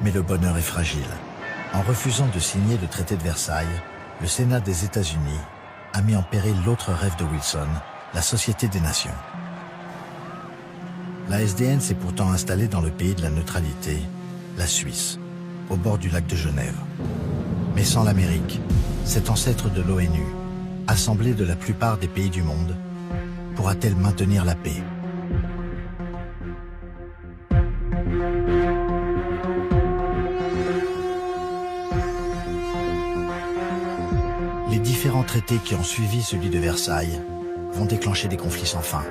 Mais le bonheur est fragile. En refusant de signer le traité de Versailles, le Sénat des États-Unis a mis en péril l'autre rêve de Wilson, la Société des Nations. La SDN s'est pourtant installée dans le pays de la neutralité, la Suisse, au bord du lac de Genève. Mais sans l'Amérique, cet ancêtre de l'ONU, assemblée de la plupart des pays du monde, pourra-t-elle maintenir la paix ? Les différents traités qui ont suivi celui de Versailles vont déclencher des conflits sans fin.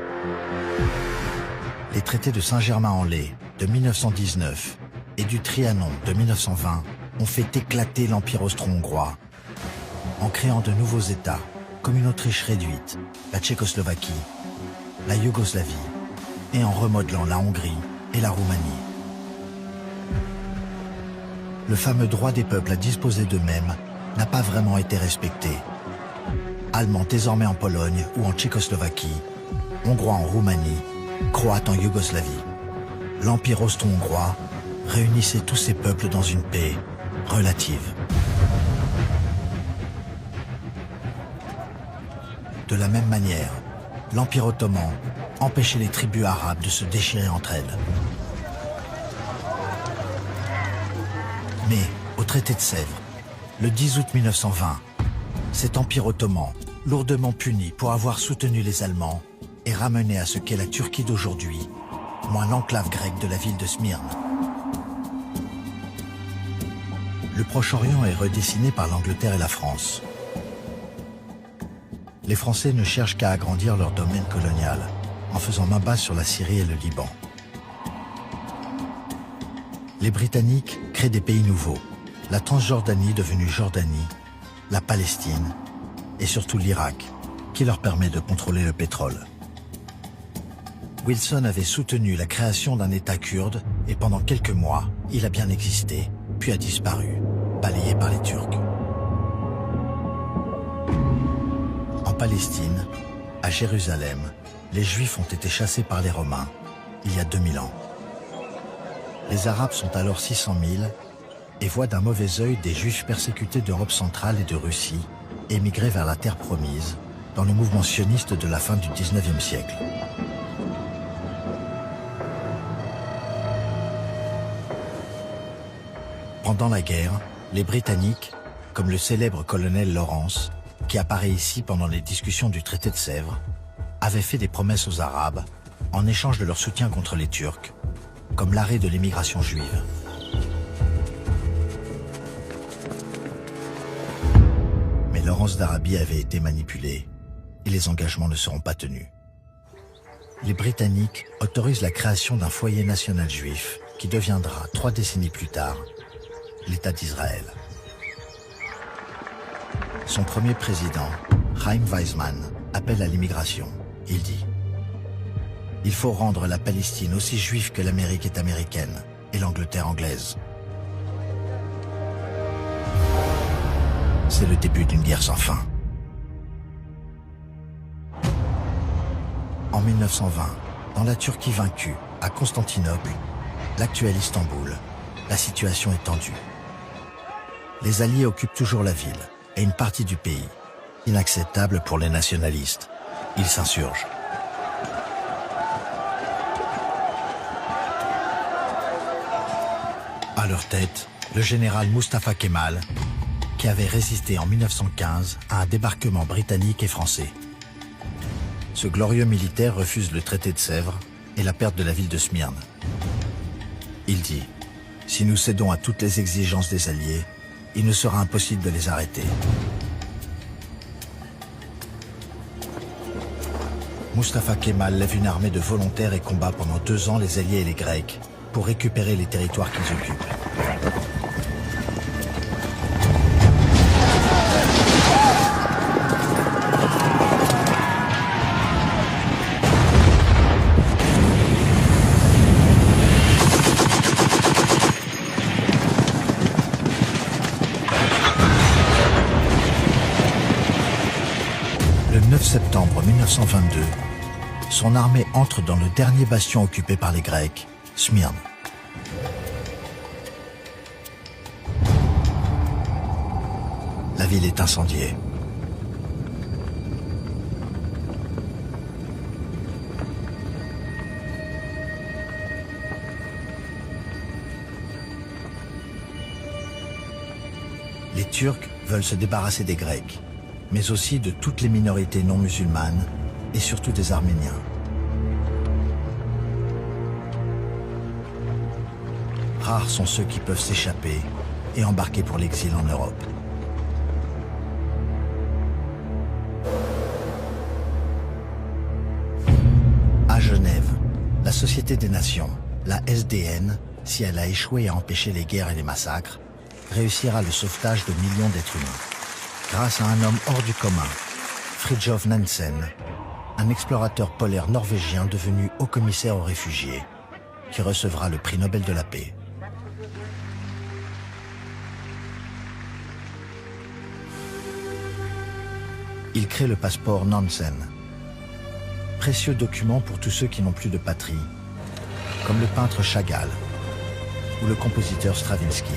Les traités de Saint-Germain-en-Laye de 1919 et du Trianon de 1920 ont fait éclater l'Empire austro-hongrois en créant de nouveaux États comme une Autriche réduite, la Tchécoslovaquie, la Yougoslavie et en remodelant la Hongrie et la Roumanie. Le fameux droit des peuples à disposer d'eux-mêmes n'a pas vraiment été respecté. Allemands désormais en Pologne ou en Tchécoslovaquie, Hongrois en Roumanie, Croates en Yougoslavie. L'Empire austro-hongrois réunissait tous ces peuples dans une paix relative. De la même manière, l'Empire ottoman empêchait les tribus arabes de se déchirer entre elles. Mais, au traité de Sèvres, le 10 août 1920, cet empire ottoman, lourdement puni pour avoir soutenu les Allemands, est ramené à ce qu'est la Turquie d'aujourd'hui, moins l'enclave grecque de la ville de Smyrne. Le Proche-Orient est redessiné par l'Angleterre et la France. Les Français ne cherchent qu'à agrandir leur domaine colonial, en faisant main basse sur la Syrie et le Liban. Les Britanniques créent des pays nouveaux, la Transjordanie devenue Jordanie, la Palestine et surtout l'Irak, qui leur permet de contrôler le pétrole. Wilson avait soutenu la création d'un État kurde et pendant quelques mois, il a bien existé, puis a disparu, balayé par les Turcs. En Palestine, à Jérusalem, les Juifs ont été chassés par les Romains, il y a 2000 ans. Les Arabes sont alors 600 000 et voient d'un mauvais œil des Juifs persécutés d'Europe centrale et de Russie émigrer vers la terre promise dans le mouvement sioniste de la fin du XIXe siècle. Pendant la guerre, les Britanniques, comme le célèbre colonel Lawrence, qui apparaît ici pendant les discussions du traité de Sèvres, avaient fait des promesses aux Arabes en échange de leur soutien contre les Turcs, comme l'arrêt de l'immigration juive. Mais Lawrence d'Arabie avait été manipulé et les engagements ne seront pas tenus. Les Britanniques autorisent la création d'un foyer national juif qui deviendra, 3 décennies plus tard, l'État d'Israël. Son premier président, Chaim Weizmann, appelle à l'immigration. Il dit « Il faut rendre la Palestine aussi juive que l'Amérique est américaine et l'Angleterre anglaise. » C'est le début d'une guerre sans fin. En 1920, dans la Turquie vaincue, à Constantinople, l'actuel Istanbul, la situation est tendue. Les Alliés occupent toujours la ville et une partie du pays, inacceptable pour les nationalistes. Ils s'insurgent. À leur tête, le général Mustafa Kemal, qui avait résisté en 1915 à un débarquement britannique et français. Ce glorieux militaire refuse le traité de Sèvres et la perte de la ville de Smyrne. Il dit « Si nous cédons à toutes les exigences des Alliés, il nous sera impossible de les arrêter. » Mustafa Kemal lève une armée de volontaires et combat pendant 2 ans les Alliés et les Grecs pour récupérer les territoires qu'ils occupent. Le 9 septembre 1922, son armée entre dans le dernier bastion occupé par les Grecs, Smyrne. la ville est incendiée. Les Turcs veulent se débarrasser des Grecs, mais aussi de toutes les minorités non musulmanes et surtout des Arméniens. Rares sont ceux qui peuvent s'échapper et embarquer pour l'exil en Europe. À Genève, la Société des Nations, la SDN, si elle a échoué à empêcher les guerres et les massacres, réussira le sauvetage de millions d'êtres humains. Grâce à un homme hors du commun, Fridtjof Nansen, un explorateur polaire norvégien devenu haut-commissaire aux réfugiés, qui recevra le prix Nobel de la paix. Il crée le passeport Nansen, précieux document pour tous ceux qui n'ont plus de patrie, comme le peintre Chagall ou le compositeur Stravinsky,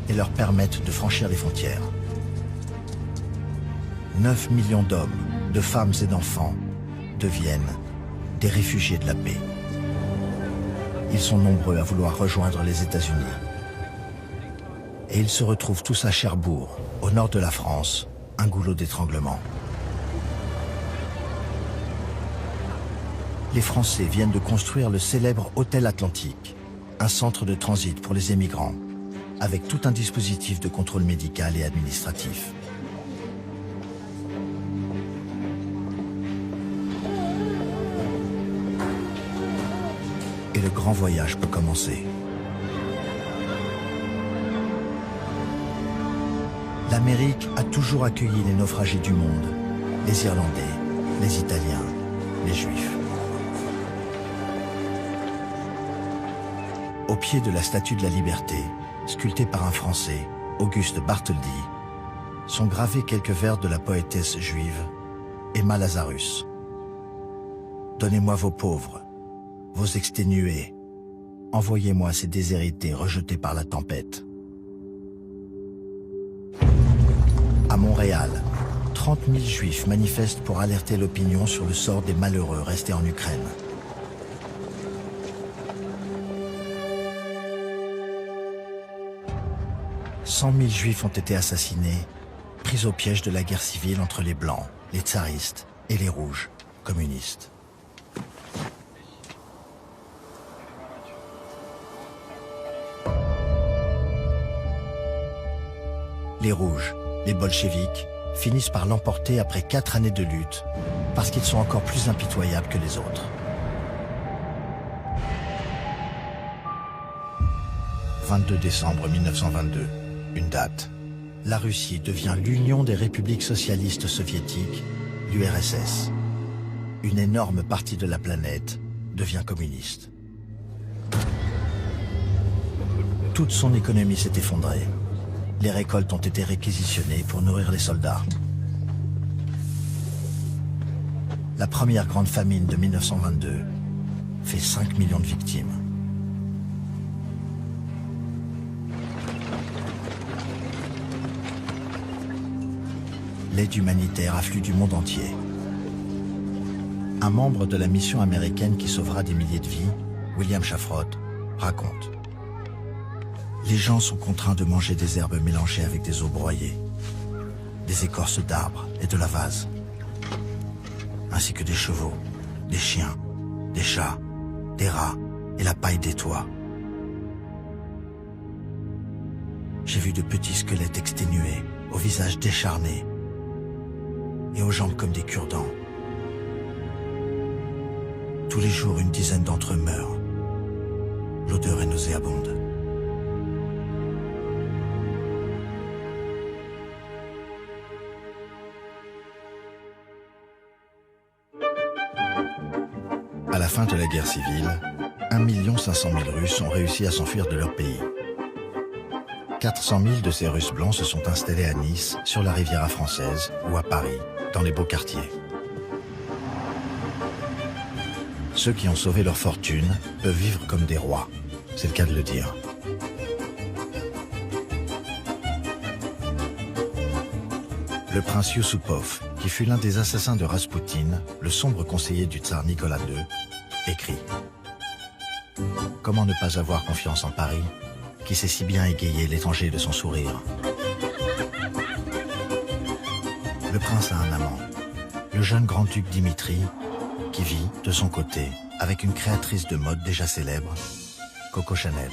et leur permettent de franchir les frontières. 9 millions d'hommes, de femmes et d'enfants deviennent des réfugiés de la paix. Ils sont nombreux à vouloir rejoindre les États-Unis. Et ils se retrouvent tous à Cherbourg, au nord de la France, un goulot d'étranglement. Les Français viennent de construire le célèbre Hôtel Atlantique, un centre de transit pour les émigrants, avec tout un dispositif de contrôle médical et administratif. Et le grand voyage peut commencer. L'Amérique a toujours accueilli les naufragés du monde, les Irlandais, les Italiens, les Juifs. Au pied de la Statue de la Liberté, sculptée par un Français, Auguste Bartholdi, sont gravés quelques vers de la poétesse juive Emma Lazarus. Donnez-moi vos pauvres, vos exténués, envoyez-moi ces déshérités rejetés par la tempête. À Montréal, 30 000 Juifs manifestent pour alerter l'opinion sur le sort des malheureux restés en Ukraine. « 100 000 Juifs ont été assassinés, pris au piège de la guerre civile entre les Blancs, les tsaristes et les Rouges, communistes. » Les Rouges, les bolcheviks, finissent par l'emporter après 4 années de lutte, parce qu'ils sont encore plus impitoyables que les autres. 22 décembre 1922, une date. La Russie devient l'Union des républiques socialistes soviétiques, l'URSS. Une énorme partie de la planète devient communiste. Toute son économie s'est effondrée. Les récoltes ont été réquisitionnées pour nourrir les soldats. La première grande famine de 1922 fait 5 millions de victimes. L'aide humanitaire afflue du monde entier. Un membre de la mission américaine qui sauvera des milliers de vies, William Shafrot, raconte. Les gens sont contraints de manger des herbes mélangées avec des os broyés, des écorces d'arbres et de la vase, ainsi que des chevaux, des chiens, des chats, des rats et la paille des toits. J'ai vu de petits squelettes exténués, au visage décharné et aux jambes comme des cure-dents. Tous les jours, une dizaine d'entre eux meurent. L'odeur est nauséabonde. À la fin de la guerre civile, 1 500 000 Russes ont réussi à s'enfuir de leur pays. 400 000 de ces Russes blancs se sont installés à Nice, sur la Riviera française, ou à Paris, dans les beaux quartiers. Ceux qui ont sauvé leur fortune peuvent vivre comme des rois, c'est le cas de le dire. Le prince Yusupov, qui fut l'un des assassins de Raspoutine, le sombre conseiller du tsar Nicolas II, écrit « Comment ne pas avoir confiance en Paris, qui sait si bien égayer l'étranger de son sourire ?» Le prince a un amant, le jeune grand-duc Dimitri, qui vit, de son côté, avec une créatrice de mode déjà célèbre, Coco Chanel.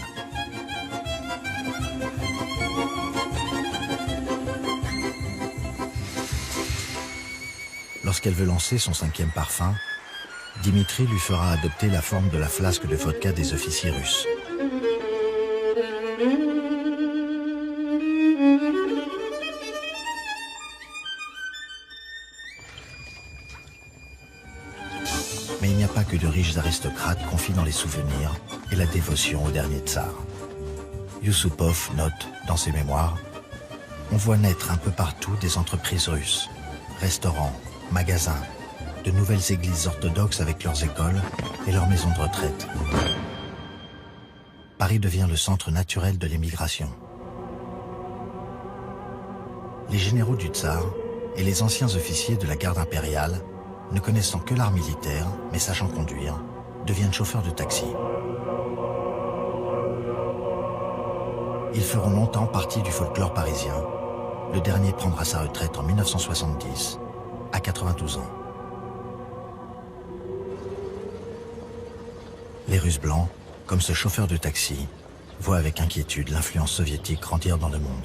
Lorsqu'elle veut lancer son 5e parfum, Dimitri lui fera adopter la forme de la flasque de vodka des officiers russes. Mais il n'y a pas que de riches aristocrates confiés dans les souvenirs et la dévotion au dernier tsar. Yusupov note, dans ses mémoires, « On voit naître un peu partout des entreprises russes, restaurants, magasins, de nouvelles églises orthodoxes avec leurs écoles et leurs maisons de retraite. Paris devient le centre naturel de l'émigration. Les généraux du tsar et les anciens officiers de la garde impériale, ne connaissant que l'art militaire, mais sachant conduire, deviennent chauffeurs de taxi. Ils feront longtemps partie du folklore parisien. Le dernier prendra sa retraite en 1970, à 92 ans. Les Russes blancs, comme ce chauffeur de taxi, voient avec inquiétude l'influence soviétique grandir dans le monde.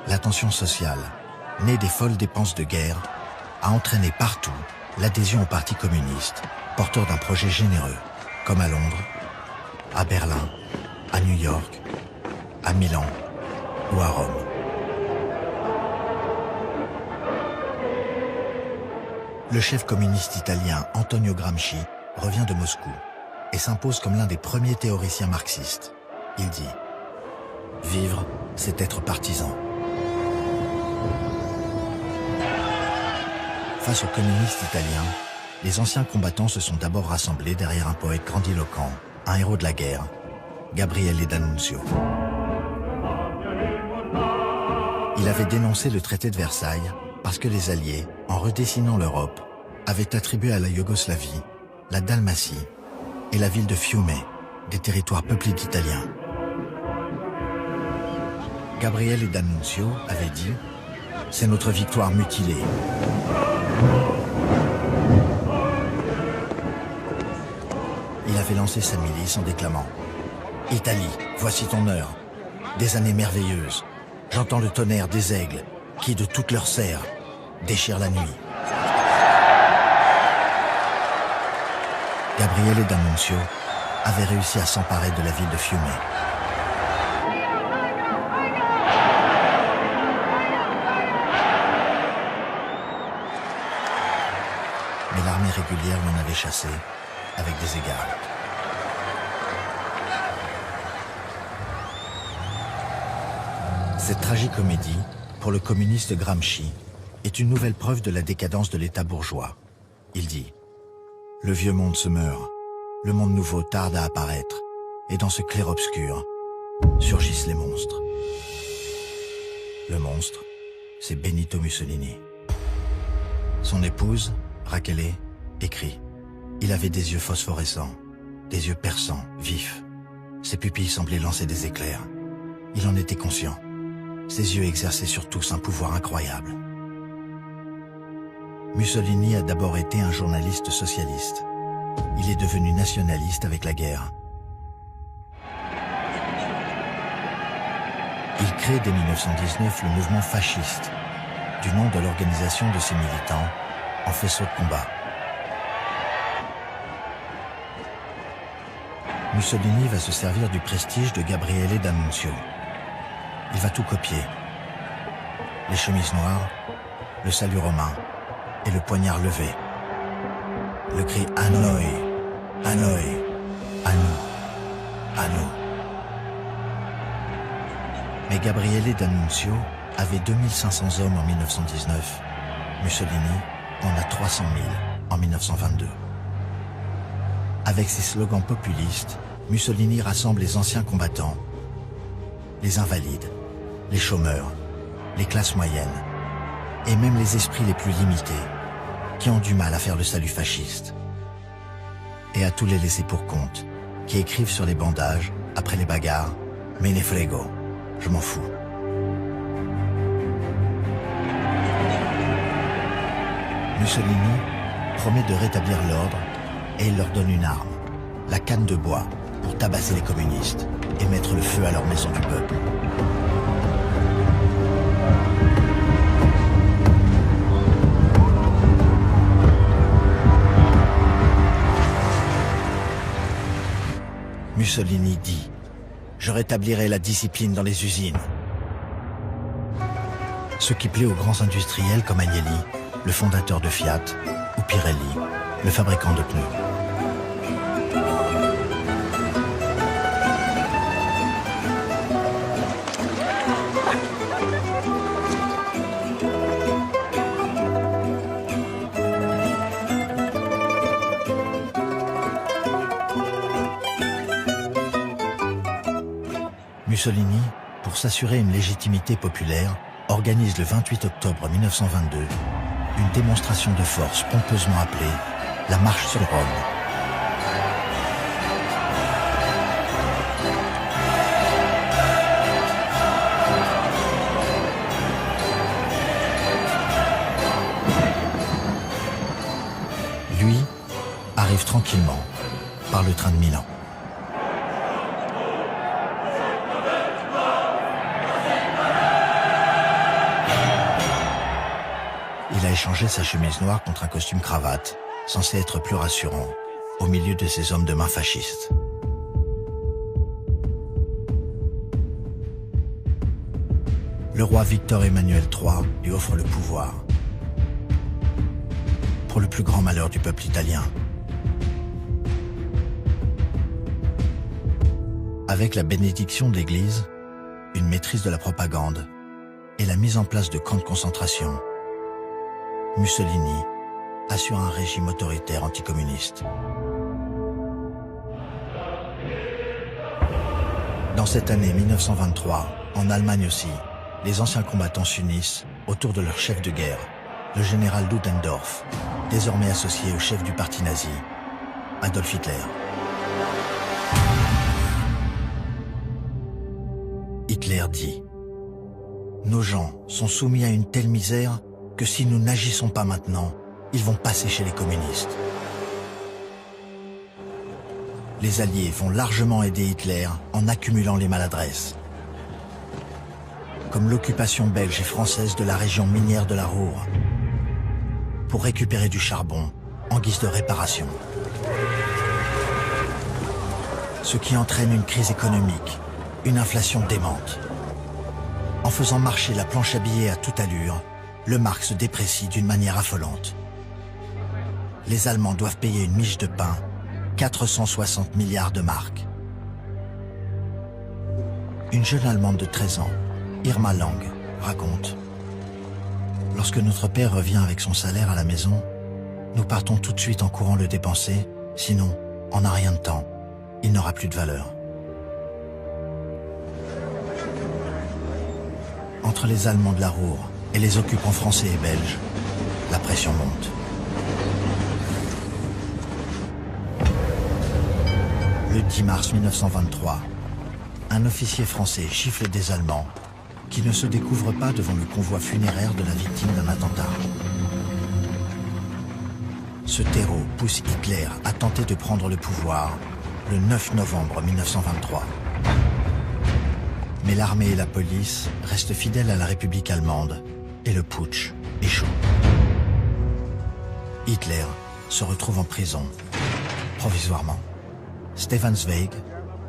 La tension sociale, née des folles dépenses de guerre, a entraîné partout l'adhésion au Parti communiste, porteur d'un projet généreux, comme à Londres, à Berlin, à New York, à Milan ou à Rome. Le chef communiste italien Antonio Gramsci revient de Moscou et s'impose comme l'un des premiers théoriciens marxistes. Il dit « Vivre, c'est être partisan ». Face aux communistes italiens, les anciens combattants se sont d'abord rassemblés derrière un poète grandiloquent, un héros de la guerre, Gabriele D'Annunzio. Il avait dénoncé le traité de Versailles parce que les Alliés, en redessinant l'Europe, avaient attribué à la Yougoslavie, la Dalmatie et la ville de Fiume, des territoires peuplés d'Italiens. Gabriele D'Annunzio avait dit « C'est notre victoire mutilée ». Il avait lancé sa milice en déclamant « Italie, voici ton heure, des années merveilleuses. J'entends le tonnerre des aigles qui, de toutes leurs serres, déchirent la nuit. » Gabriele D'Annunzio avait réussi à s'emparer de la ville de Fiume. Mais l'armée régulière l'en avait chassé avec des égards. Cette tragicomédie, pour le communiste Gramsci, est une nouvelle preuve de la décadence de l'État bourgeois. Il dit « Le vieux monde se meurt, le monde nouveau tarde à apparaître, et dans ce clair-obscur surgissent les monstres. » Le monstre, c'est Benito Mussolini. Son épouse, Rachele, écrit « Il avait des yeux phosphorescents, des yeux perçants, vifs. Ses pupilles semblaient lancer des éclairs. Il en était conscient. Ses yeux exerçaient sur tous un pouvoir incroyable. » Mussolini a d'abord été un journaliste socialiste. Il est devenu nationaliste avec la guerre. Il crée dès 1919 le mouvement fasciste, du nom de l'organisation de ses militants, en faisceau de combat. Mussolini va se servir du prestige de Gabriele D'Annunzio. Il va tout copier. Les chemises noires, le salut romain et le poignard levé. Le cri « A noi, a noi, à nous, à nous ». Mais Gabriele D'Annunzio avait 2500 hommes en 1919. Mussolini en a 300 000 en 1922. Avec ses slogans populistes, Mussolini rassemble les anciens combattants, les invalides, les chômeurs, les classes moyennes, et même les esprits les plus limités, qui ont du mal à faire le salut fasciste. Et à tous les laissés pour compte, qui écrivent sur les bandages, après les bagarres, « Me ne frego, je m'en fous ». Mussolini promet de rétablir l'ordre et il leur donne une arme, la canne de bois, pour tabasser les communistes et mettre le feu à leur maison du peuple. Mussolini dit « Je rétablirai la discipline dans les usines ». Ce qui plaît aux grands industriels comme Agnelli, le fondateur de Fiat, ou Pirelli, le fabricant de pneus. Mussolini, pour s'assurer une légitimité populaire, organise le 28 octobre 1922 une démonstration de force pompeusement appelée la Marche sur Rome. Lui arrive tranquillement par le train de Milan. Il a échangé sa chemise noire contre un costume cravate, censé être plus rassurant, au milieu de ces hommes de main fascistes. Le roi Victor Emmanuel III lui offre le pouvoir, pour le plus grand malheur du peuple italien. Avec la bénédiction de l'Église, une maîtrise de la propagande et la mise en place de camps de concentration, Mussolini assure un régime autoritaire anticommuniste. Dans cette année 1923, en Allemagne aussi, les anciens combattants s'unissent autour de leur chef de guerre, le général Ludendorff, désormais associé au chef du parti nazi, Adolf Hitler. Hitler dit « Nos gens sont soumis à une telle misère que si nous n'agissons pas maintenant, ils vont passer chez les communistes. » Les Alliés vont largement aider Hitler en accumulant les maladresses, comme l'occupation belge et française de la région minière de la Ruhr, pour récupérer du charbon en guise de réparation. Ce qui entraîne une crise économique, une inflation démente. En faisant marcher la planche à billets à toute allure, le mark se déprécie d'une manière affolante. Les Allemands doivent payer une miche de pain, 460 milliards de marks. Une jeune Allemande de 13 ans, Irma Lang, raconte « Lorsque notre père revient avec son salaire à la maison, nous partons tout de suite en courant le dépenser, sinon, en un rien de temps, il n'aura plus de valeur. » Entre les Allemands de la Ruhr et les occupants français et belges, la pression monte. Le 10 mars 1923, un officier français gifle des Allemands qui ne se découvrent pas devant le convoi funéraire de la victime d'un attentat. Ce terreau pousse Hitler à tenter de prendre le pouvoir le 9 novembre 1923. Mais l'armée et la police restent fidèles à la République allemande et le putsch échoue. Hitler se retrouve en prison, provisoirement. Stefan Zweig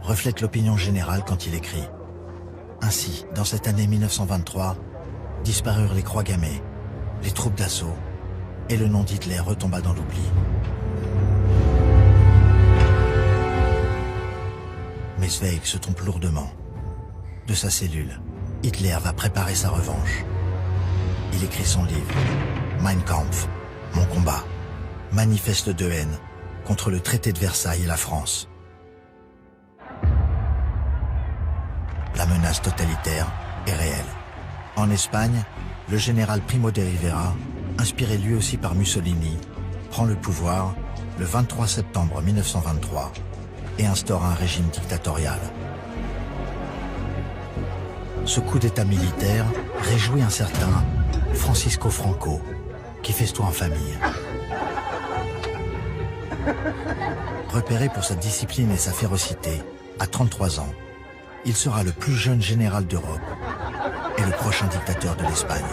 reflète l'opinion générale quand il écrit « Ainsi, dans cette année 1923, disparurent les croix gammées, les troupes d'assaut, et le nom d'Hitler retomba dans l'oubli. » Mais Zweig se trompe lourdement. De sa cellule, Hitler va préparer sa revanche. Il écrit son livre « Mein Kampf, mon combat », manifeste de haine contre le traité de Versailles et la France. la menace totalitaire est réelle. En Espagne, le général Primo de Rivera, inspiré lui aussi par Mussolini, prend le pouvoir le 23 septembre 1923 et instaure un régime dictatorial. Ce coup d'état militaire réjouit un certain Francisco Franco, qui festoie en famille. Repéré pour sa discipline et sa férocité, à 33 ans, il sera le plus jeune général d'Europe et le prochain dictateur de l'Espagne.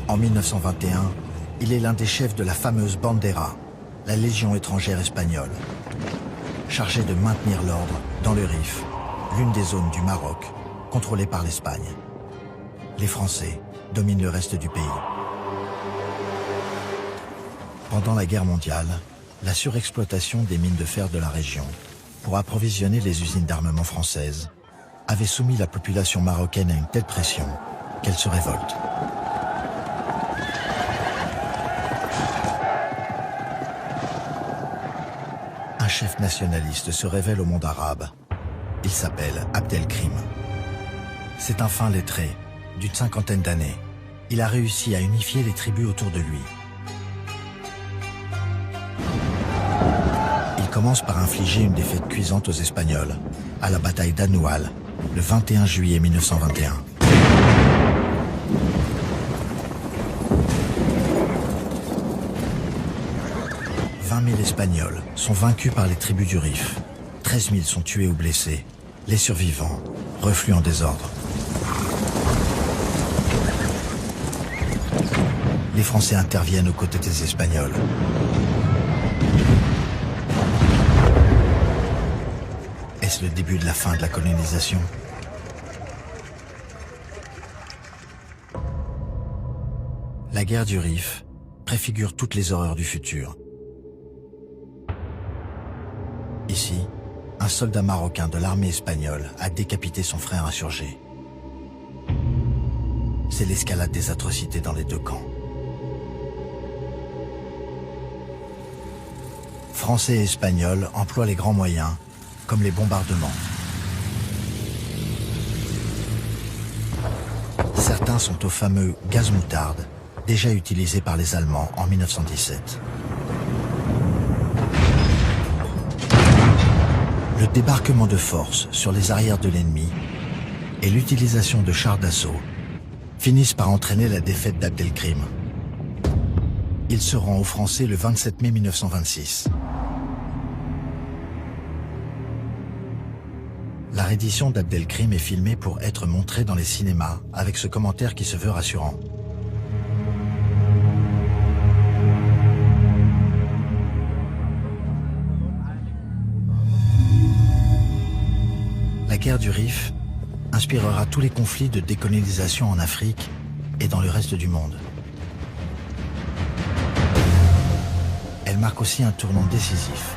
En 1921, il est l'un des chefs de la fameuse Bandera, la Légion étrangère espagnole, chargée de maintenir l'ordre dans le Rif, l'une des zones du Maroc contrôlée par l'Espagne. Les Français dominent le reste du pays. Pendant la guerre mondiale, la surexploitation des mines de fer de la région pour approvisionner les usines d'armement françaises avait soumis la population marocaine à une telle pression qu'elle se révolte. Un chef nationaliste se révèle au monde arabe. Il s'appelle Abdelkrim. C'est un fin lettré, d'une cinquantaine d'années. Il a réussi à unifier les tribus autour de lui. Il commence par infliger une défaite cuisante aux Espagnols, à la bataille d'Anoual, le 21 juillet 1921. « 20 000 Espagnols sont vaincus par les tribus du Rif. 13 000 sont tués ou blessés. Les survivants refluent en désordre. Les Français interviennent aux côtés des Espagnols. Est-ce le début de la fin de la colonisation ? La guerre du Rif préfigure toutes les horreurs du futur. Ici, un soldat marocain de l'armée espagnole a décapité son frère insurgé. C'est l'escalade des atrocités dans les deux camps. Français et Espagnols emploient les grands moyens, comme les bombardements. Certains sont au fameux gaz moutarde, déjà utilisé par les Allemands en 1917. Le débarquement de force sur les arrières de l'ennemi et l'utilisation de chars d'assaut finissent par entraîner la défaite d'Abdelkrim. Il se rend aux Français le 27 mai 1926. La reddition d'Abdelkrim est filmée pour être montrée dans les cinémas avec ce commentaire qui se veut rassurant. La guerre du Rif inspirera tous les conflits de décolonisation en Afrique et dans le reste du monde. Elle marque aussi un tournant décisif.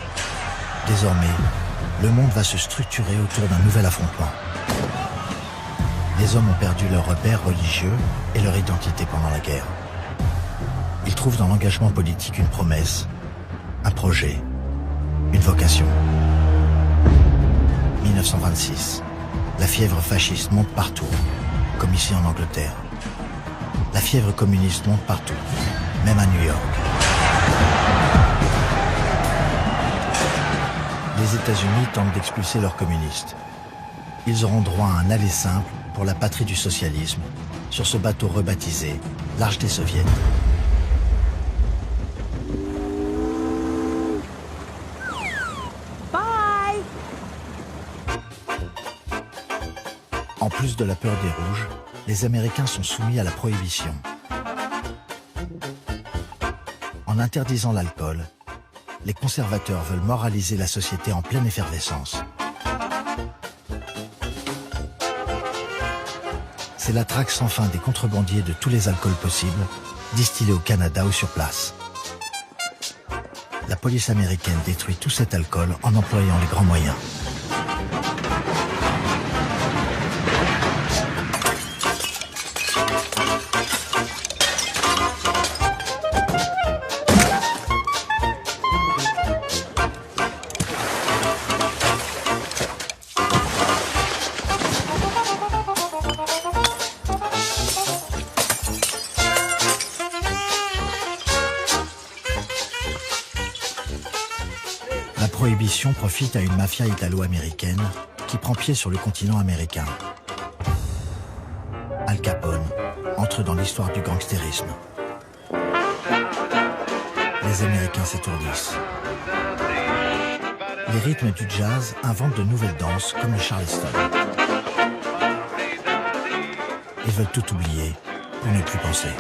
Désormais, le monde va se structurer autour d'un nouvel affrontement. Les hommes ont perdu leurs repères religieux et leur identité pendant la guerre. Ils trouvent dans l'engagement politique une promesse, un projet, une vocation. 1926. La fièvre fasciste monte partout, comme ici en Angleterre. La fièvre communiste monte partout, même à New York. Les États-Unis tentent d'expulser leurs communistes. Ils auront droit à un aller simple pour la patrie du socialisme, sur ce bateau rebaptisé l'Arche des Soviets. En plus de la peur des rouges, les Américains sont soumis à la prohibition. En interdisant l'alcool, les conservateurs veulent moraliser la société en pleine effervescence. C'est la traque sans fin des contrebandiers de tous les alcools possibles, distillés au Canada ou sur place. La police américaine détruit tout cet alcool en employant les grands moyens. prohibition profite à une mafia italo-américaine qui prend pied sur le continent américain. Al Capone entre dans l'histoire du gangstérisme. Les Américains s'étourdissent. Les rythmes du jazz inventent de nouvelles danses comme le charleston. Ils veulent tout oublier pour ne plus penser.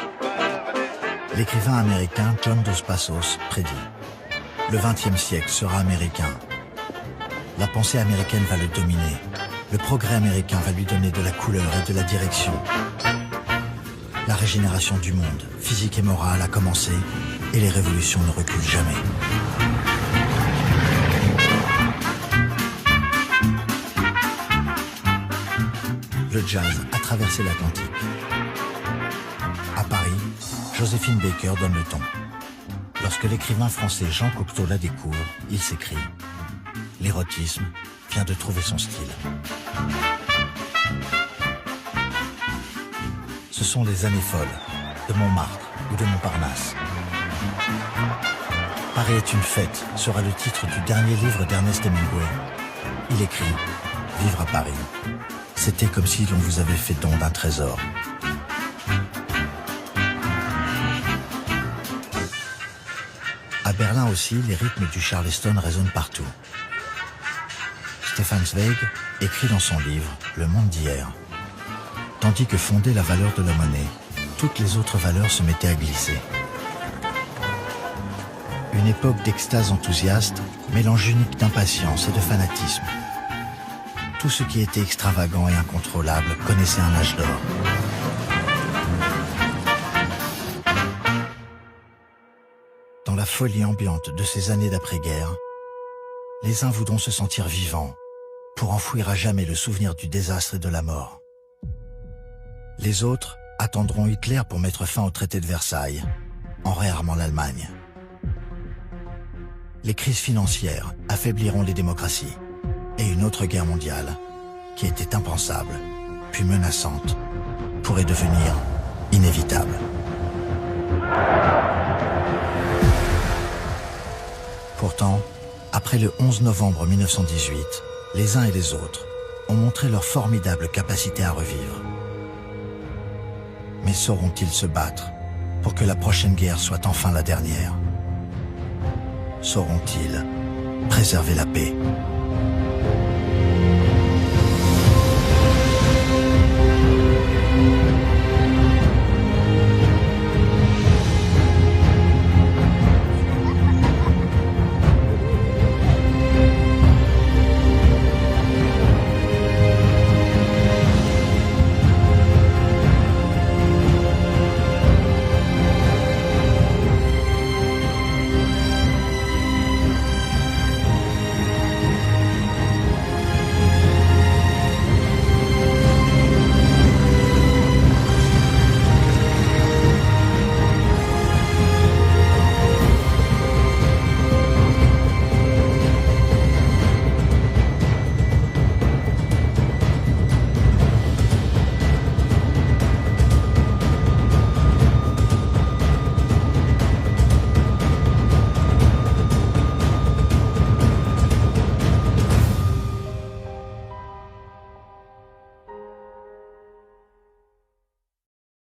L'écrivain américain John Dos Passos prédit: le XXe siècle sera américain. La pensée américaine va le dominer. Le progrès américain va lui donner de la couleur et de la direction. La régénération du monde, physique et morale, a commencé et les révolutions ne reculent jamais. Le jazz a traversé l'Atlantique. À Paris, Joséphine Baker donne le ton. Lorsque l'écrivain français Jean Cocteau la découvre, il s'écrie: l'érotisme vient de trouver son style. Ce sont les années folles de Montmartre ou de Montparnasse. Paris est une fête sera le titre du dernier livre d'Ernest Hemingway. Il écrit: vivre à Paris, c'était comme si l'on vous avait fait don d'un trésor. À Berlin aussi, les rythmes du charleston résonnent partout. Stefan Zweig écrit dans son livre « Le monde d'hier ». Tandis que fondait la valeur de la monnaie, toutes les autres valeurs se mettaient à glisser. Une époque d'extase enthousiaste, mélange unique d'impatience et de fanatisme. Tout ce qui était extravagant et incontrôlable connaissait un âge d'or. Dans la folie ambiante de ces années d'après-guerre, les uns voudront se sentir vivants pour enfouir à jamais le souvenir du désastre et de la mort. Les autres attendront Hitler pour mettre fin au traité de Versailles, en réarmant l'Allemagne. Les crises financières affaibliront les démocraties et une autre guerre mondiale, qui était impensable, puis menaçante, pourrait devenir inévitable. Pourtant, après le 11 novembre 1918, les uns et les autres ont montré leur formidable capacité à revivre. Mais sauront-ils se battre pour que la prochaine guerre soit enfin la dernière? Sauront-ils préserver la paix ?